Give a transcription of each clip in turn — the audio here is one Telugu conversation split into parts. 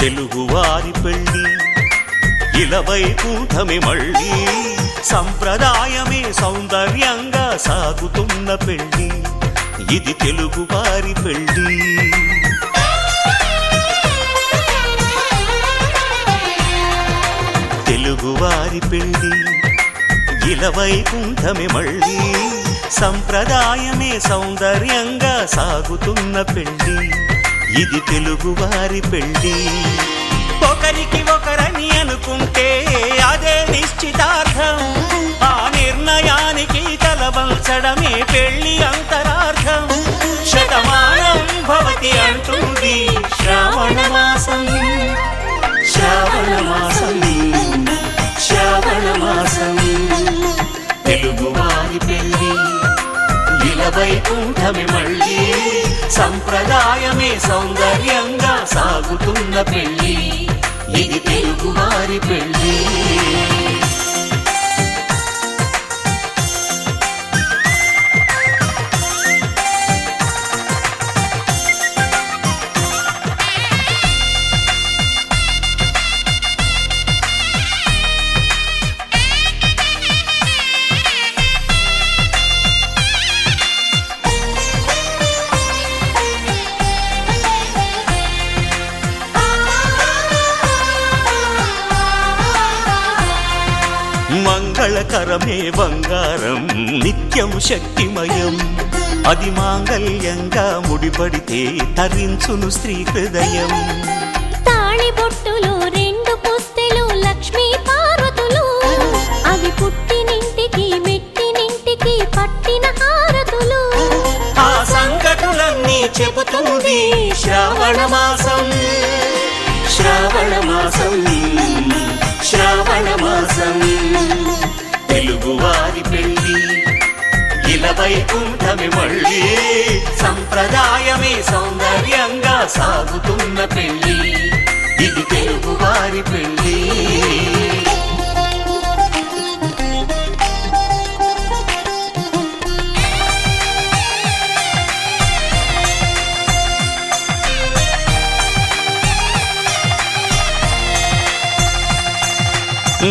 తెలుగువారి పెళ్ళి ఇలవైకుంఠమే మళ్ళీ సంప్రదాయమే సౌందర్యంగా సాగుతున్న పెళ్ళి ఇది తెలుగువారి పెళ్ళి తెలుగువారి పెళ్ళి ఇలవైకుంఠమే మళ్ళీ సంప్రదాయమే సౌందర్యంగా సాగుతున్న పెళ్ళి ఇది తెలుగువారి పెళ్ళి ఒకరికి ఒకరని అనుకుంటే అదే నిశ్చితార్థం ఆ నిర్ణయానికి తలవంచడమే పెళ్ళి అంతరార్థం శతమానం భవతి అంటుంది శ్రావణ మాసం శ్రావణ మాసం శ్రావణ మాసం తెలుగువారి పెళ్ళి ఇలవైకుంఠమే మళ్ళీ సంప్రదాయమే సౌందర్యంగా సాగుతున్న పెళ్ళి ఇది తెలుగువారి పెళ్ళి మంగళకరమే బంగారం నిత్యం శక్తిమయం అది మాంగళ్యంగా ముడిపడితే తరించును స్త్రీ హృదయం తాళిబొట్టులో రెండు పుస్తెలు లక్ష్మీ పార్వతులు అవి పుట్టినింటికి మెట్టినింటికి పట్టిన హారతులు ఆ సంకటులన్నీ చెబుతుంది శ్రావణ మాసం శ్రావణ మాసం శ్రావణ మాసం తెలుగువారి పెళ్ళి ఇలవైకుంఠమే మళ్ళీ సంప్రదాయమే సౌందర్యంగా సాగుతున్న పెళ్ళి ఇది తెలుగువారి పెళ్ళి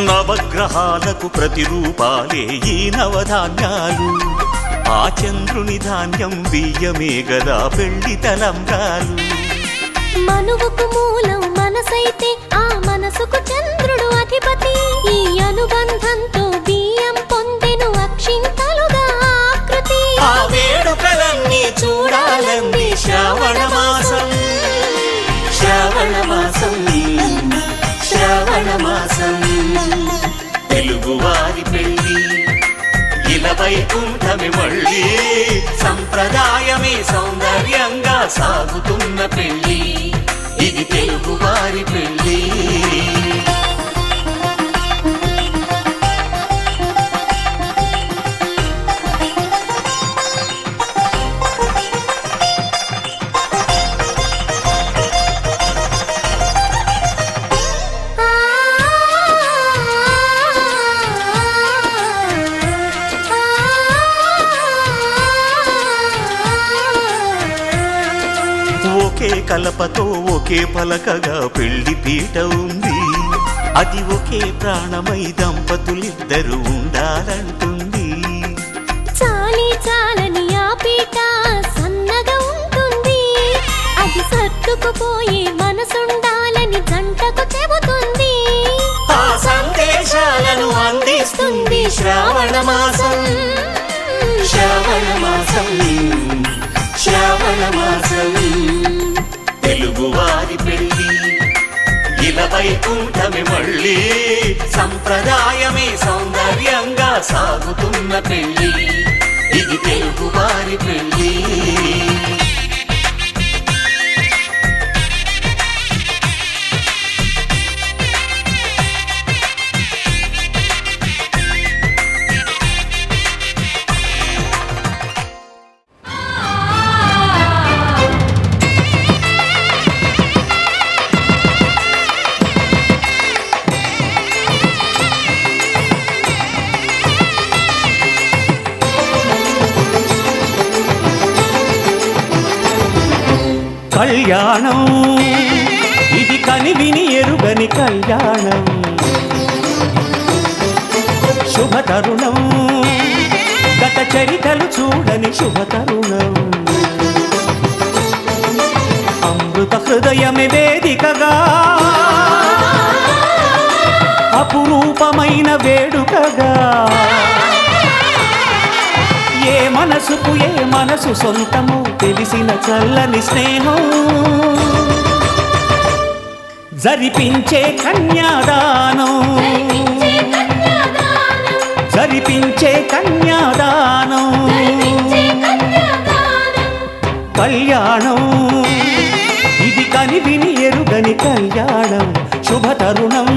నవగ్రహాలకు ప్రతిరూపాలే ఈ నవధాన్యాలు ఆ చంద్రుని ధాన్యం బియ్యమే గదా పెళ్లి తలంబ్రాలు మనువుకు మూలం మనసైతే ఆ మనసుకు చంద్రుడు అధిపతి ఈ అనుబంధంతో బియ్యం పొందెను అక్షింతలుగా ఆకృతి ఆ వేడుకలన్నీ చూడాలంది శ్రావణ మాసం శ్రావణ మాసం శ్రావణ మాసం తెలుగువారి పెళ్ళి ఇలవైకుంఠమే మళ్ళీ సంప్రదాయమే సౌందర్యంగా సాగుతున్న పెళ్ళి ఇది తెలుగువారి పెళ్ళి ఒకే కలపతో ఒకే పలకగా పెళ్లి పీట ఉంది అది ఒకే ప్రాణమై దంపతులిద్దరూ ఉండాలంటుంది చాలి చాలని ఆ పీట సన్నగా ఉంటుంది అది సర్దుకుపోయే మనసుండాలని జంటకు చెబుతుంది ఆ సందేశాలను అందిస్తుంది శ్రావణ మాసం శ్రావణ మాసం శ్రావణ మాసం తెలుగువారి పెళ్ళి ఇలవైకుంఠమే మళ్ళీ సంప్రదాయమే సౌందర్యంగా సాగుతున్న పెళ్ళి ఇది తెలుగువారి పెళ్ళి కళ్యాణం ఇది కనివిని ఎరుగని కళ్యాణం శుభతరుణం గత చరితలు చూడని శుభతరుణం అమృత హృదయమే వేదికగా అపురూపమైన వేడుకగా ఏ మనసుకు ఏ మనసు సొంతము తెలిసిన చల్లని స్నేహం జరిపించే కన్యాదానం జరిపించే కన్యాదానం కళ్యాణం ఇది కనివిని ఎరుగని కళ్యాణం శుభతరుణం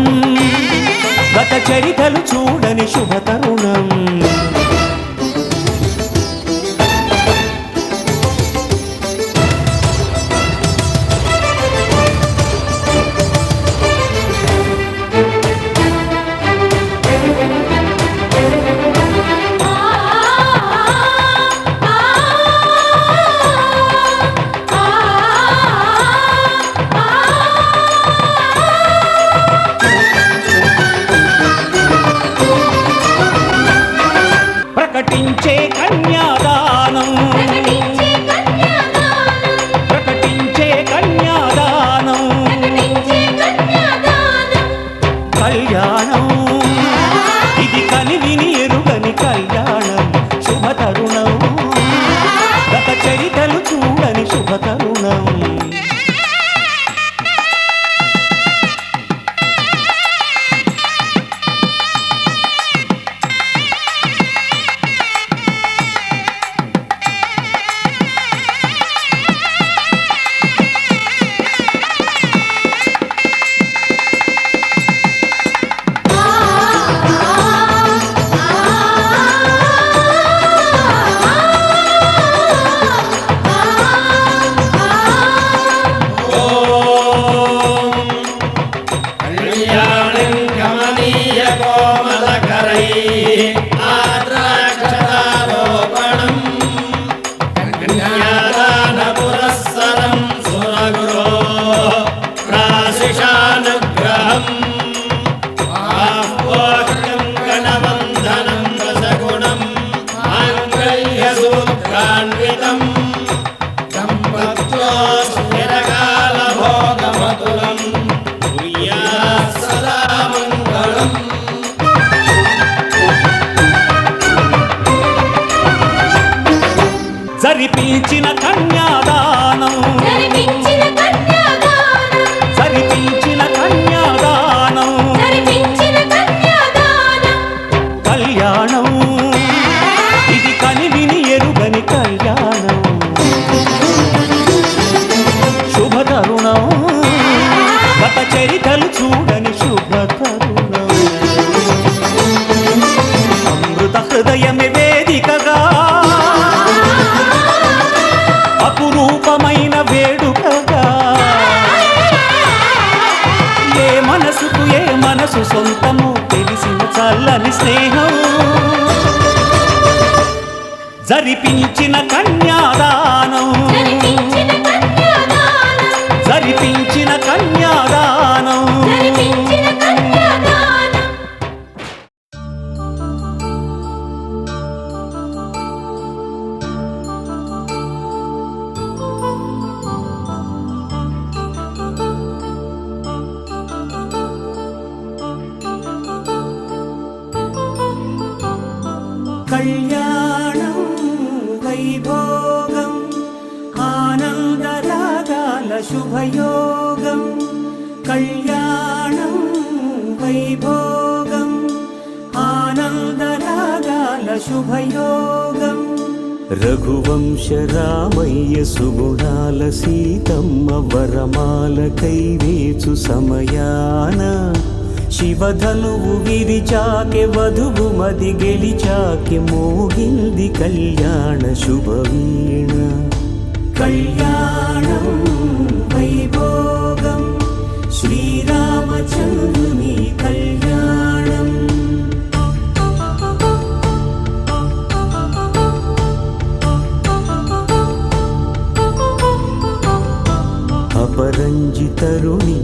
గత చరితలు చూడని శుభతరుణం ప్రకటించే కన్యాదానం ప్రకటించే కన్యాదానం కళ్యాణం ఇది కనివిని ఎరుగని కళ్యాణం శుభతరుణం గత చరితలు చూడని శుభతరుణం జరిపించిన కన్యాదానం జరిపించిన కన్యాదానం కళ్యాణం ఇది కనివిని ఎరుగని కళ్యాణం శుభతరుణం గత చరితలు చూడని శుభతరుణం అమృత హృదయమే వేదికగా అపురూపమైన వేడుకగా ఏ మనసుకు ఏ మనసు సొంతము తెలిసిన చల్లని స్నేహం జరిపించిన కన్యాదానం జరిపించిన కన్యాదానం కళ్యాణం వైభోగం ఆనందరాగాల శుభయోగం కళ్యాణం వైభోగం ఆనందరాగాల శుభయోగం రఘువంశ రామయ్య సుగుణాల సీతమ్మ వరమాల కైవేచు సమయాన శివధనువు విరిచాకె వధువు మది గెలిచాకె మోగింది కళ్యాణ శుభవీణ కళ్యాణం వైభోగం శ్రీరామచంద్రుని కళ్యాణం అపరంజి తరుణి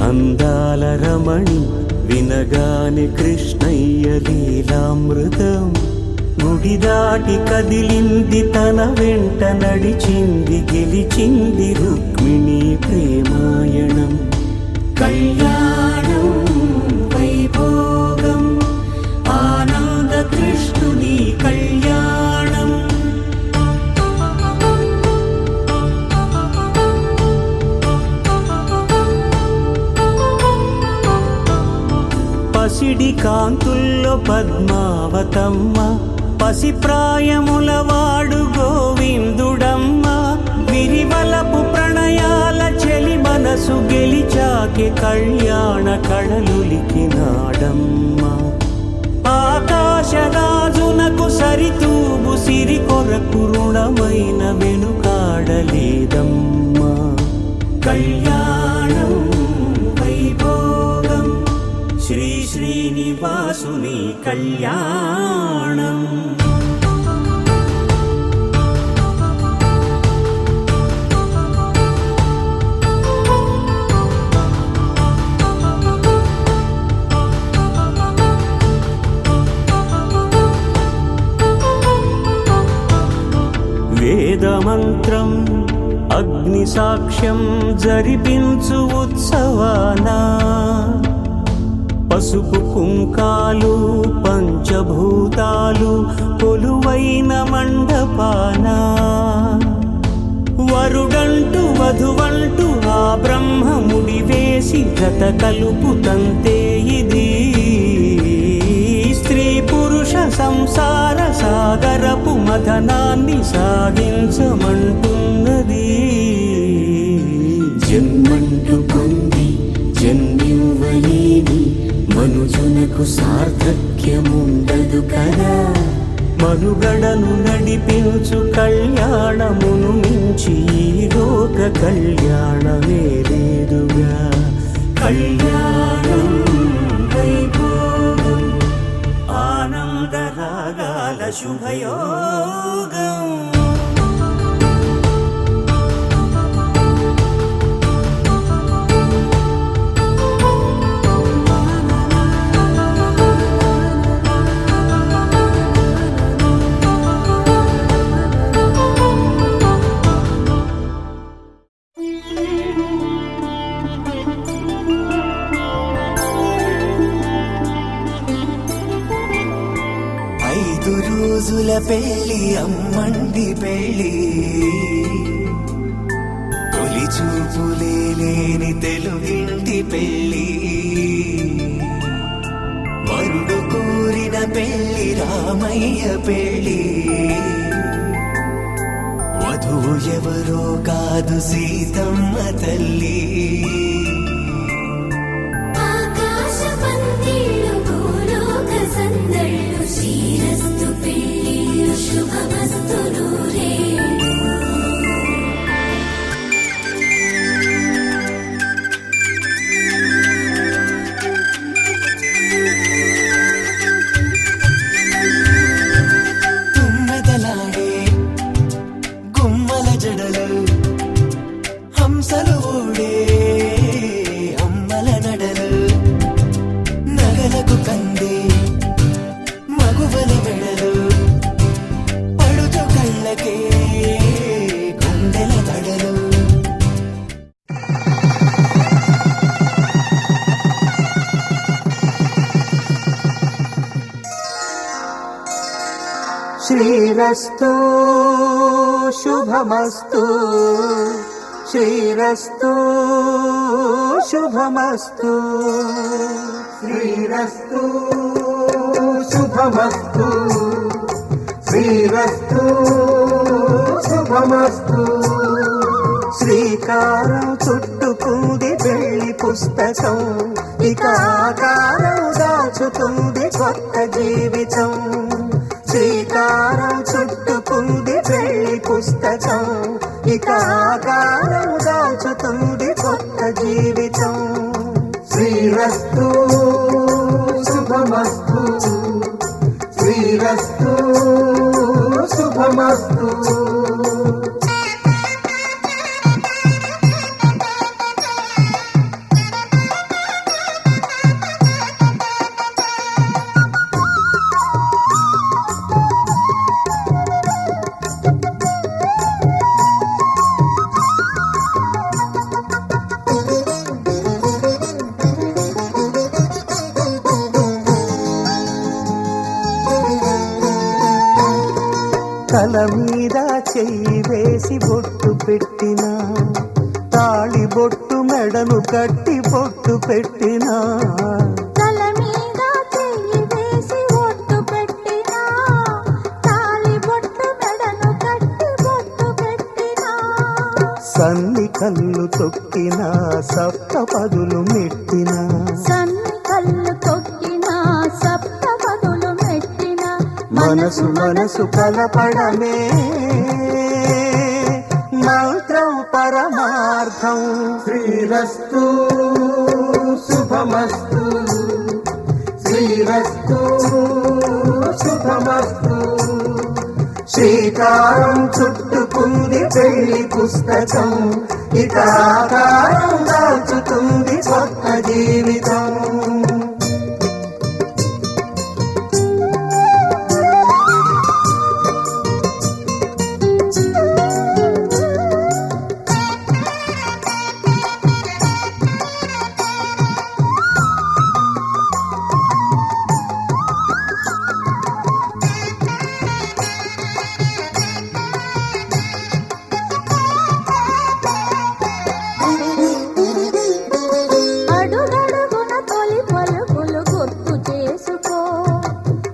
అందాల రమణి వినగానే కృష్ణయ్య లీలామృతం గుడి దాటి కదిలింది తన వెంట నడిచింది గెలిచింది రుక్మిణి ప్రేమాయణం కళ్యాణం వైభోగం ఆనంద కృష్ణుని కళ్యాణం పసిడి కాంతుల్లో పద్మావతమ్మ పసిప్రాయముల వాడు గోవిందుడమ్మ విరివలపు ప్రణయాల చెలి మనసు గెలిచాకే కళ్యాణ కళలులికినాడమ్మ ఆకాశరాజునకు సరితూబు సిరి కొరకు రుణమైన వెనుకాడలేదమ్మా కళ్యాణం వైభోగం శ్రీ శ్రీనివాసుని కళ్యాణం వేదమంత్రం అగ్ని సాక్ష్యం జరిపించు ఉత్సవానా పసుపు కుంకాలు పంచభూతాలు కొలువైన మండపాన వరుడంటూ వధువంటూ ఆ బ్రహ్మముడి వేసి గత కలుపు తంతే ఇది స్త్రీ పురుష సంసార సాగరపు మథనాన్ని సాగించమంటున్నది జన్మంటూ పొంది జన్మివ్వలేని మనుజునకు సార్థక్యముండదు కదా మనుగడను నడిపించు కళ్యాణమును మించి ఈ లోక కళ్యాణమే లేదుగా కళ్యాణం వైభోగం ఆనందరాగాల శుభయోగం రోజుల పెళ్ళి అమ్మండి పెళ్ళి తొలి చూపులే లేని తెలుగింటి పెళ్ళి వరుడు కోరిన పెళ్ళి రామయ్య పెళ్ళి వధువు ఎవరో కాదు సీతమ్మ తల్లి శ్రీరస్తు పెళ్ళిళ్ళు శుభమస్తు నూరే తుమ్మెదలాడే గుమ్మల జడలు హంసలు ఊడే అమ్మల నడలు నగలకు కందే మగువల మెడలు పడుచు కళ్ళకే గుండెల దడలు శ్రీరస్తు శుభమస్తు శ్రీరస్తు శుభమస్తు శ్రీరస్తు శుభమస్తు శ్రీరస్తు శుభమస్తు శ్రీకారం చుట్టుకుంది పెళ్లి పుస్తకం ఇక ఆకారం దాచుతుంది కొత్త జీవితం శ్రీకారం చుట్టుకుంది పెళ్లి పుస్తకం ఇక ఆకారం దాచుతుంది కొత్త జీవితం శ్రీరస్తు శుభమస్తు శ్రీరస్తు శుభమస్తు తల మీద చెయ్యి వేసి బొట్టు పెట్టినా తాళి బొట్టు మెడను కట్టి బొట్టు పెట్టినా తల మీద చెయ్యి వేసి బొట్టు పెట్టినా తాళి బొట్టు మెడను కట్టి బొట్టు పెట్టినా సన్ని కళ్ళు తొక్కినా సప్తపదులు మెట్టినా సన్ని కళ్ళు తొక్కినా సప్తపదులు మెట్టినా మనసు మనసు కలపడమే మంత్రం పరమార్థం. శ్రీరస్తు శుభమస్తు శ్రీరస్తు శుభమస్తు. శ్రీకారం చుట్టుకుంది పెళ్లి పుస్తకం ఇక ఆకారం దాల్చుతుంది కొత్త జీవితం. అడుగడుగున తొలి పలుకులు గుర్తు చేసుకో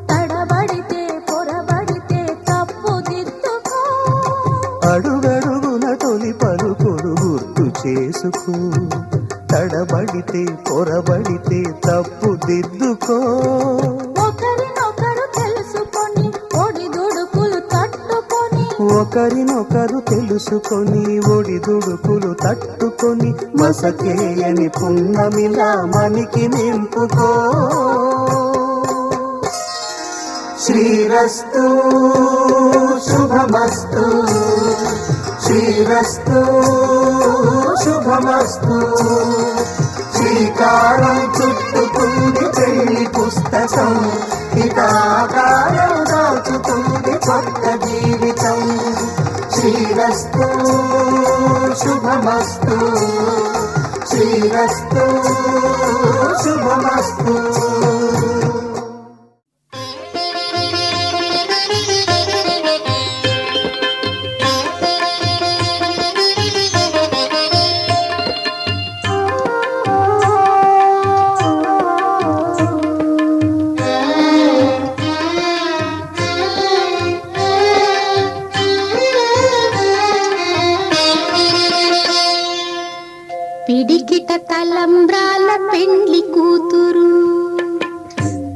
తడబడితే పొరబడితే తప్పు దిద్దుకో అడుగడుగున తొలి పలుకులు గుర్తు చేసుకో తడబడితే పొరబడితే తప్పు దిద్దుకో. ఒకరినొకరు తెలుసుకొని ఒడిదుడుకులు తట్టుకొని ఒకరినొకరు తెలుసుకొని ఒడిదుడుకులు తట్టుకొని మసకేయని పున్నమిలా మనికి నింపుకో. శ్రీరస్తు శుభమస్తు శ్రీరస్తు శుభమస్తు. శ్రీకారం చుట్టుకుంది పెళ్లి పుస్తకం ఇక ఆకారం దాచుతుంది కొత్త జీవితం. శ్రీరస్తు శుభమస్తు శ్రీరస్తు శుభమస్తు. పిడికిట తలంబ్రాల పెండ్లి కూతురు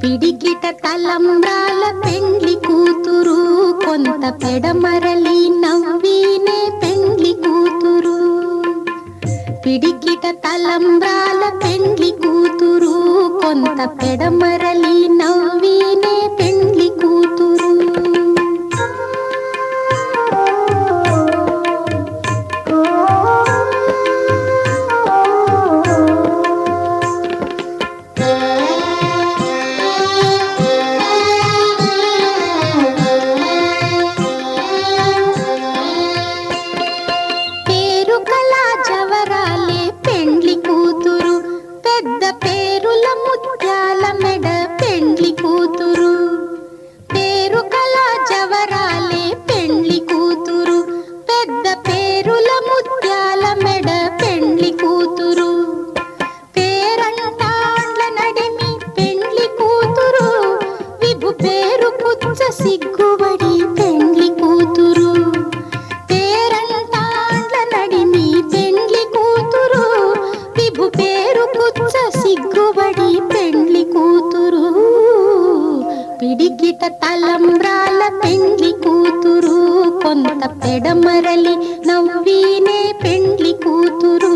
పిడికిట తలంబ్రాల పెండ్లి కూతురు కొంత పెడమరలి నవ్వీనే పెండ్లి కూతురు. పిడికిట తలంబ్రాల పెండ్లి కూతురు కొంత పెడమరలి నవ్వీనే పెండ్లి కూతురు. పేరు కళా జవరాలే పెండ్లి కూతురు పెద్ద పేరుల ముత్యాల మెడ పెండ్లి కూతురు. పేరు కళా జవరాలే పెండ్లి కూతురు పెద్ద పేరుల ముత్యాల మెడ పెండ్లి కూతురు. పేరంటాండ్ల నడిమి పెండ్లి కూతురు విభు పేరు పుచ్చ సిగ్గుబడి పెండ్లి కూతురు. పేరంటాండ్ల నడిమి పెండ్లి కూతురు విభు పేరు పుచ్చ సిగ్గుబడి పెండ్లి కూతురు. పిడికిట తలంబ్రాల పెండ్లి కూతురు కొంత పెడమరలి నవ్వీనే పెండ్లి కూతురు.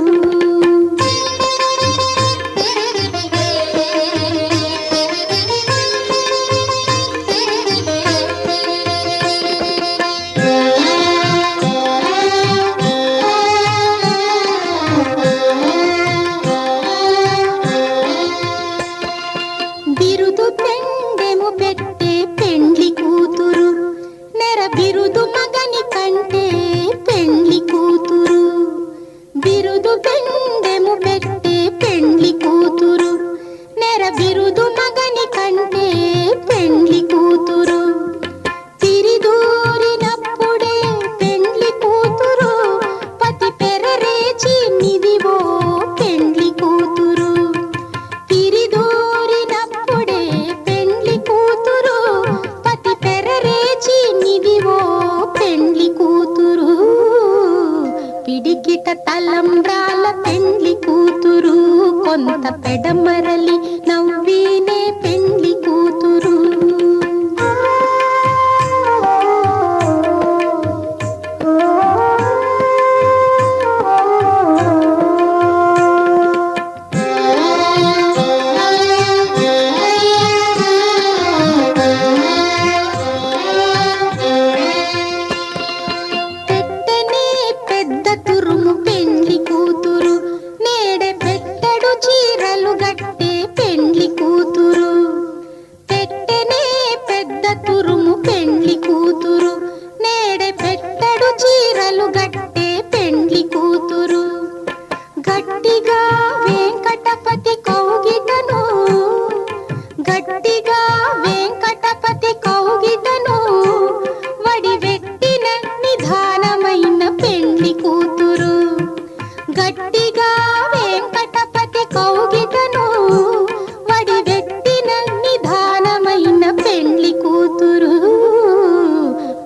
బిరుదు పెండెము పెట్టే పెండ్లి కూతురు నెర బిరుదు మగని కంటే పెండ్లి కూతురు. పిడికిట తలంబ్రాల పెండ్లి కూతురు కొంత పెడమరలి నవ్వీనే పెండ్లి కూతురు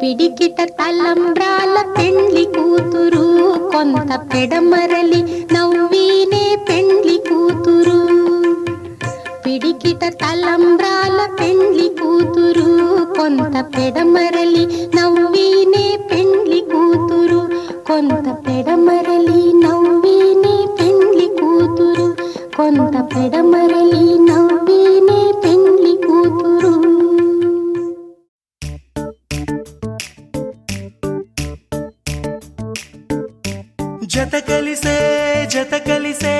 పిడికిట తలంబ్రాల పెండ్లి కూతురు కొంత పెడమరలి నవ్వీనే పెండ్లి కూతురు పిడికిట తలంబ్రాల పెండ్లి కూతురు కొంత పెడమరలి నవ్వీనే పెండ్లి కూతురు కొంత పెడమరలి నవ్వీనే పెండ్లి కూతురు కొంత పెడమరలి నవ్వీనే పెండ్లి కూతురు జత కలిసే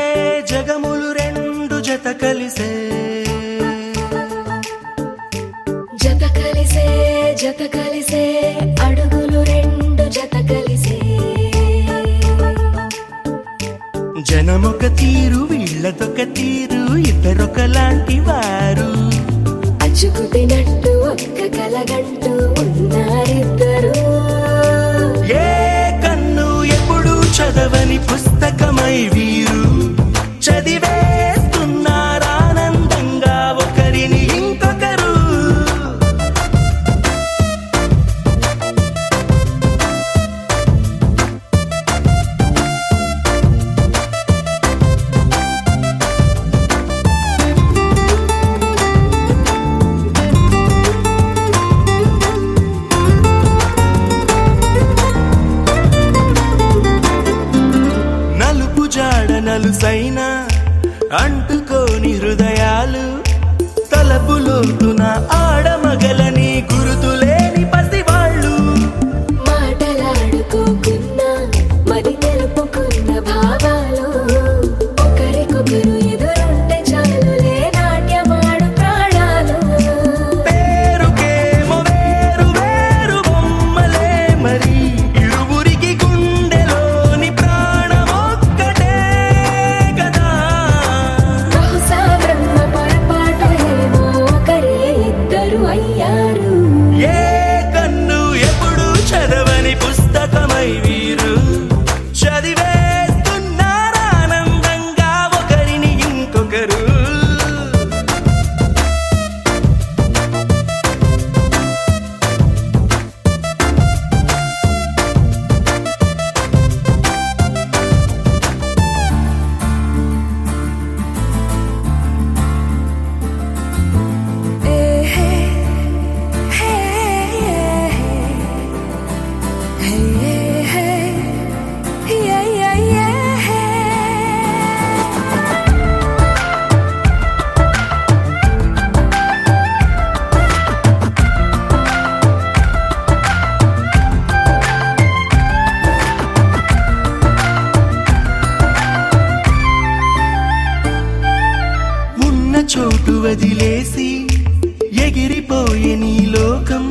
జగములు రెండు జత కలిసే అడుగులు రెండు జత కలిసే జనమొక తీరు వీళ్ళదొక తీరు ఇద్దరొకలాంటి వారు అచ్చుకు తినట్టు ఒక్క కలగంటూ ఉన్నారిద్దరు ఏ కన్ను ఎప్పుడు చదవని పుస్తకమై వీరు చదివేస్తున్నారానందంగా ఒకరిని ఇంకొకరు నలుసైన అంటుకోని హృదయాలు తలపులోతున ఆడమగలని గురుతులేని పసివాళ్ళు మాటలాడుకోకున్నా మరి తెలుపుకున్న భావాలు ఒకరికొకరు ఎదురుంటే చాలులే నాట్యమాడు ప్రాణాలు పేరుకేమో వేరు వేరు బొమ్మలే మరి ఇరువురికి గుండెలోని ప్రాణమొక్కటే కదా బహుశా బ్రహ్మ పొరపాటు ఏమో ఒకరే ఇద్దరు అయ్యారు ఏ కన్ను ఎప్పుడు చదవని పుస్తకమై వీరు చదివేస్తున్నారానందంగా ఒకరిని ఇంకొకరు ఉన్న చోటు వదిలేసి ఎగిరిపోయే నీ లోకం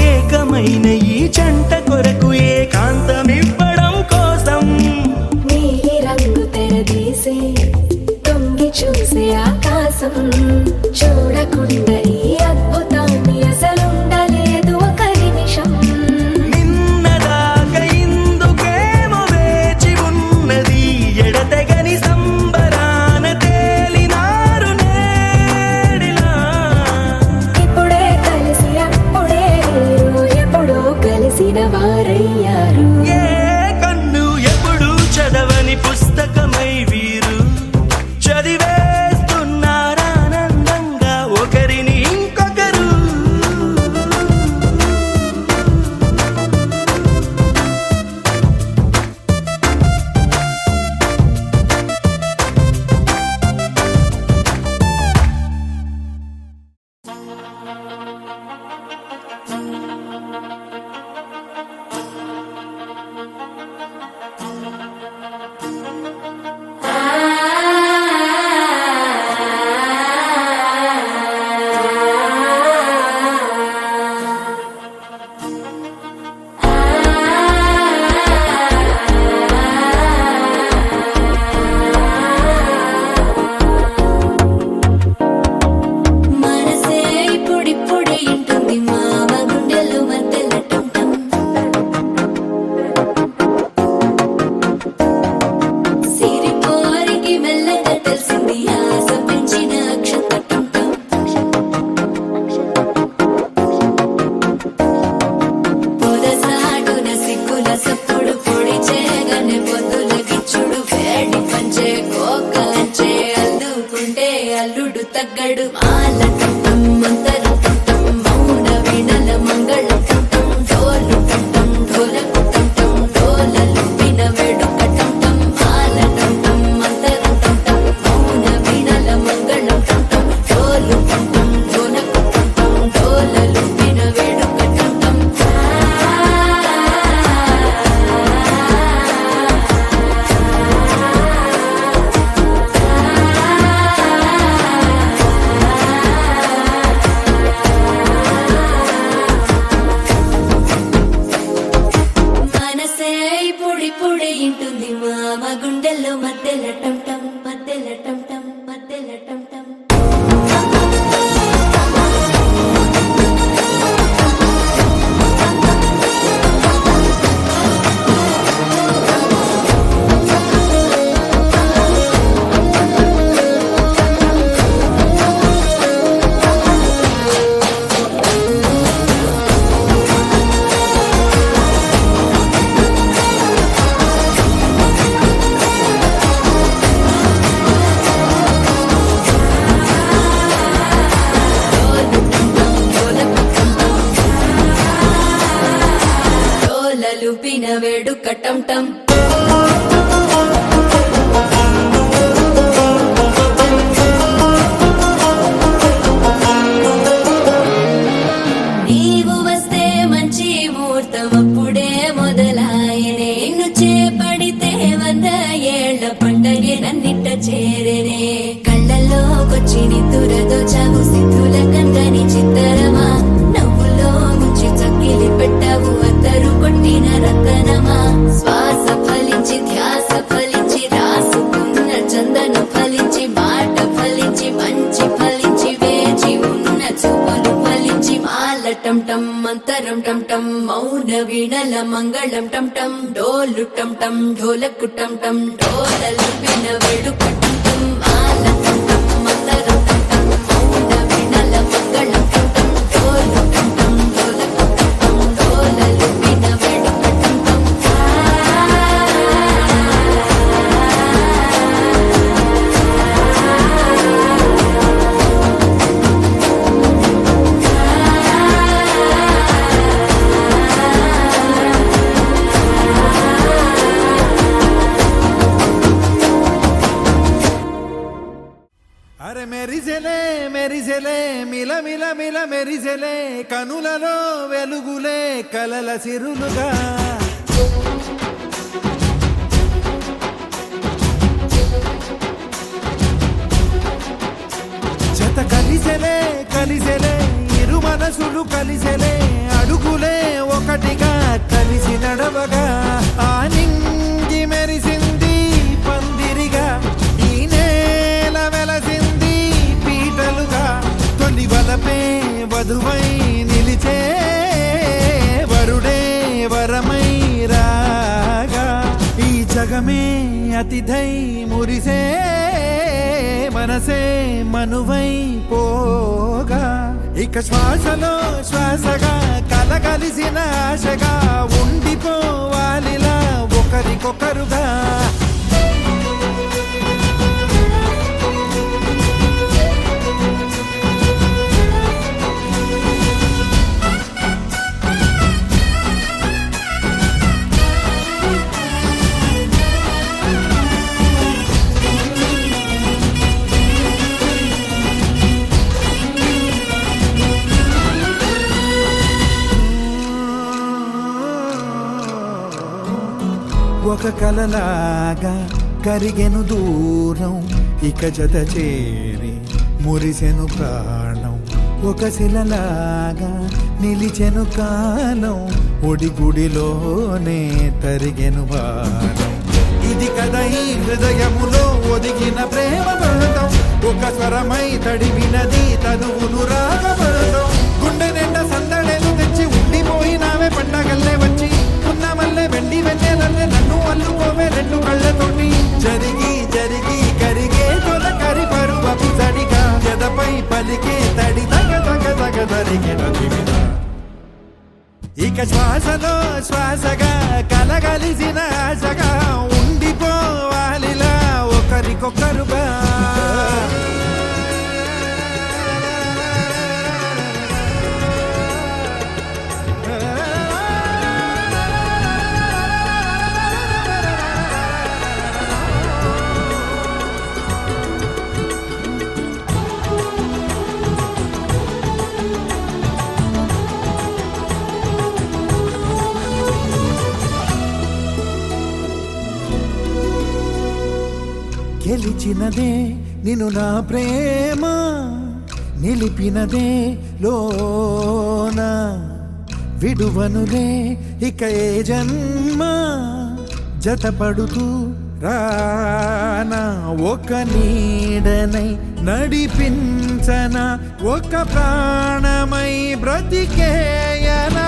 ఏకమైన ఈ జంట కొరకు ఏకాంతమివ్వడం కోసం నీలి రంగు తెరదీసే తొంగి చూసే ఆకాశం చూడకుండా ఈ అద్భుతాన్ని అసలుండలేదు ఒక నిమిషం నిన్నదాకా ఇందుకేమో వేచి ఉన్నది ఎడతెగని సంబరాన తేలినారు నేడిలా ఇప్పుడే కలిసి అప్పుడే వీరు ఎప్పుడో కలిసిన వారయ్యారు ఏ కన్ను ఎప్పుడు మామ గుండెల్లో మధ్యల టం టం మధ్యల టం టం మధ్యల టం టం లుపిన వేడుక టం టం నీవు వస్తే మంచి ముహూర్తం అప్పుడే మొదలాయనే నిన్ను చేపడితే 100 ఏళ్ల పండగే నన్నిట్ట చేరేనే కళ్ళల్లోకొచ్చి నిద్దురతో చావు సిద్ధుల కందని చిత్తరమా నవ్వులో ముంచి చక్కిలి పెట్టావు అద్దరు కొట్టిన రతనమా శ్వాస ఫలించి ధ్యాస ఫలించి రాసుకున్న చందన ఫలించి మాట ఫలించి మంచి ఫలించి వేచి ఉన్న చూపులు ఫలించి మాల టం టం మంతరం టం టం మౌన వీణల మంగళం టం టం డోలు టం టం ఢోలకు టం టం డోలలు విన వేడుక టం టం మాల టం టం మంతరం టం టం మౌన వీణల మంగళం టం టం డోలు టం టం ఢోలకు టం టం డోలలు విన వేడుక టం టం అరే మెరిసెలే మెరిసెలే మిల మిల మిల మెరిసెలే కనులలో వెలుగులే కలల సిరులుగా జత కలిసెలే కలిసెలే ఇరు మనసులు కలిసెలే అడుగులే ఒకటిగా కలిసి నడవగా ఆ నింగి మెరిసింది పందిరిగా ఈ నేల వెలసింది పీటలుగా తొలి వలపే వధువై నిలిచే వరుడే వరమై రాగా ఈ జగమే అతిథై మురిసే మనసే మనువై పోగా ఇక శ్వాసలో శ్వాసగా కలగలిసిన ఆశగా ఉండిపోవాలిలా ఒకరికొకరుగా ఒక కలలాగా కరిగెను దూరం ఇక జత చేరి మురిసెను ప్రాణం ఒక శిలలాగా నిలిచెను కాలం ఒడిగుడిలోనే తరిగెను భారం ఇది కదా ఈ హృదయములో ఒదిగిన ప్రేమ బంధం ఒక స్వరమై తడివినది తనువును రాగబంధం గుండె నిండా సందడేలు తెచ్చి ఉండిపోయినావే పండగల్లే వచ్చి ఉన్నమల్లే వెండి వెన్నెలల్లే నన్ను అల్లుకోవే రెండు కళ్ళతోటి జరిగి జరిగి కరిగే తొలకరి పరువపు తడిగా ఎదపై పలికే తడి తగ తగ తగ తరిగిన దివిన ఇక శ్వాసలో శ్వాసగా కలగలిసిన ఆశగా ఉండిపోవాలిలా ఒకరికొకరుగా గెలిచినదే నిన్ను నా ప్రేమ నిలిపినదే లోన విడువనులే ఇక ఏ జన్మ జతపడుతూ రానా ఒక నీడనై నడిపించనా ఒక ప్రాణమై బ్రతికేయనా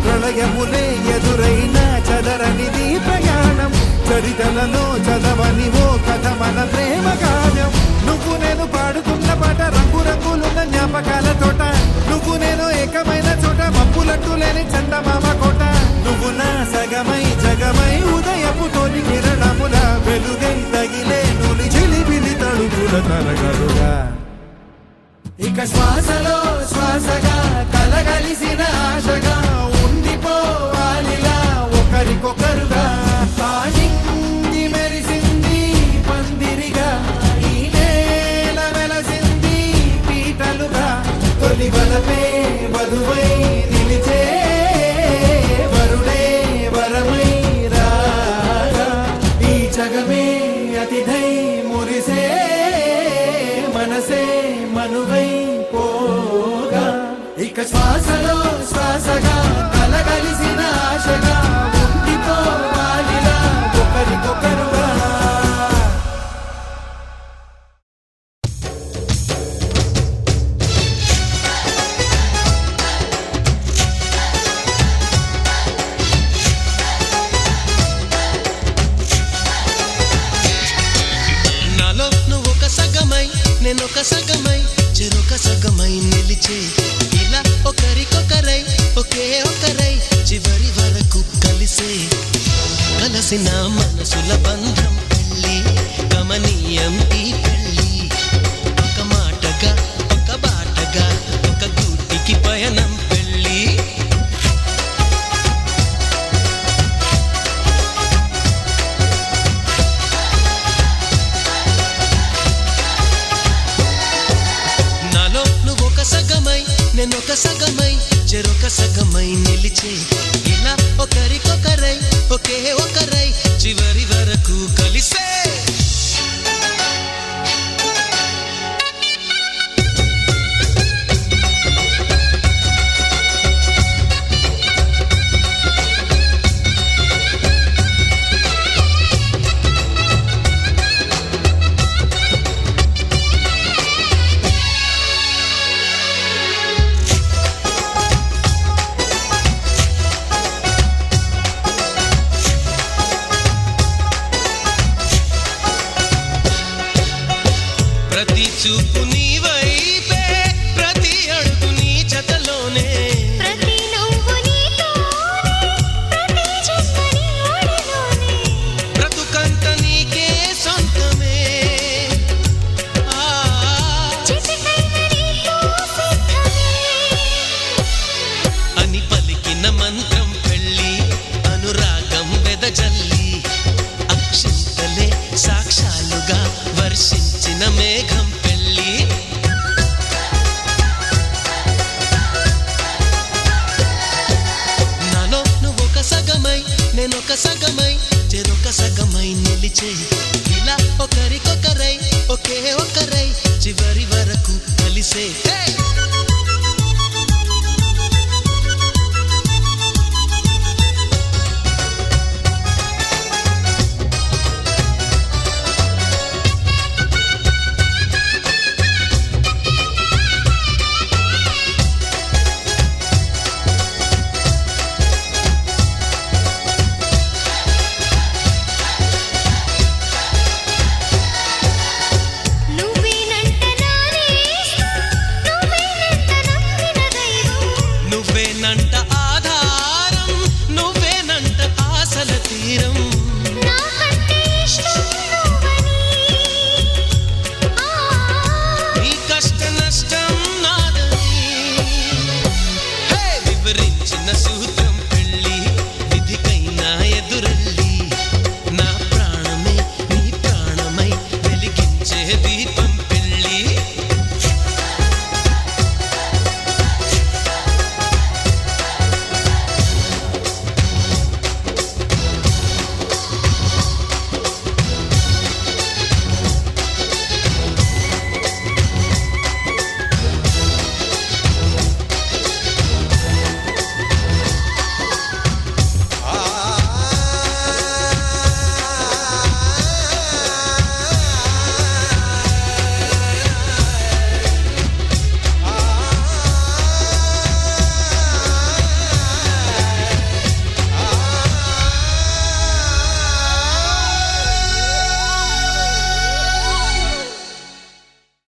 ప్రళయములే ఎదురైన చదరనిది ప్రయాణం చరితలలో చదవని ఓ కథ మన ప్రేమ కావ్యం నువ్వు నేను పాడుతున్న పాట రంగు రంగులున్న జ్ఞాపకాల తోట నువ్వు నేను ఏకమైన చోట మప్పులట్టు లేని చందమామ కోట నువ్వు నా సగమై జగమై ఉదయపు తోని కిరణముల వెలుగై తగిలే నులి చిలిబిలి తడుపుల తరగలుగా ఇక శ్వాసలో శ్వాసగా కలగలిసిన ఆశగా ఉండిపోవాలిలా ఒకరికొకరుగా ఆడింది మెరిసింది పందిరిగా ఈ నేల వెలసింది పీటలుగా తొలి బలపే వధువై నిలిచే వరుడే వరమై రాగా ఈ జగమే అతిథై మురిసే మనసే మనువై పోగా ఇక శ్వాసలో శ్వాసగా కలగలిసిన ఆశగా ఉండిపోవాలిలా ఒకరికొకరుగా నాలో నువ్వు ఒక సగమై నేనొక సగమై చెరొక సగమై నిలిచే ఇలా ఒకరికొకరై ఒకే ఒకరై చివరి వరకు కలిసే కలసిన మనసుల బంధం పెళ్ళి గమనీయం ఈ పెళ్ళి ఒక మాటగా ఒక బాటగా ఒక గూటికి పయనం పెళ్ళి నాలో నువ్వు ఒక సగమై నేనొక సగమై చెరొక సగమై నిలిచే ఇలా ఒకరికొకరై ఒకే ఒకరై చివరి వరకు కలిసే ప్రతి చూపు నీ వైపే ప్రతి అడుగు నీ జతలోనే ప్రతి నవ్వు నీతోనే ప్రతి జన్మ నీ ఒడిలోనే బ్రతుకంత నీకే సొంతమే చిటికైన నీతో సిద్ధమే అని పలికిన మంత్రం పెళ్ళి అనురాగం వెదజల్లి అక్షంతలే సాక్షాలుగా వర్షించిన మేఘం పెళ్ళి నాలో నువ్వొక సగమై నేనొక సగమై చెరొక సగమై నిలిచే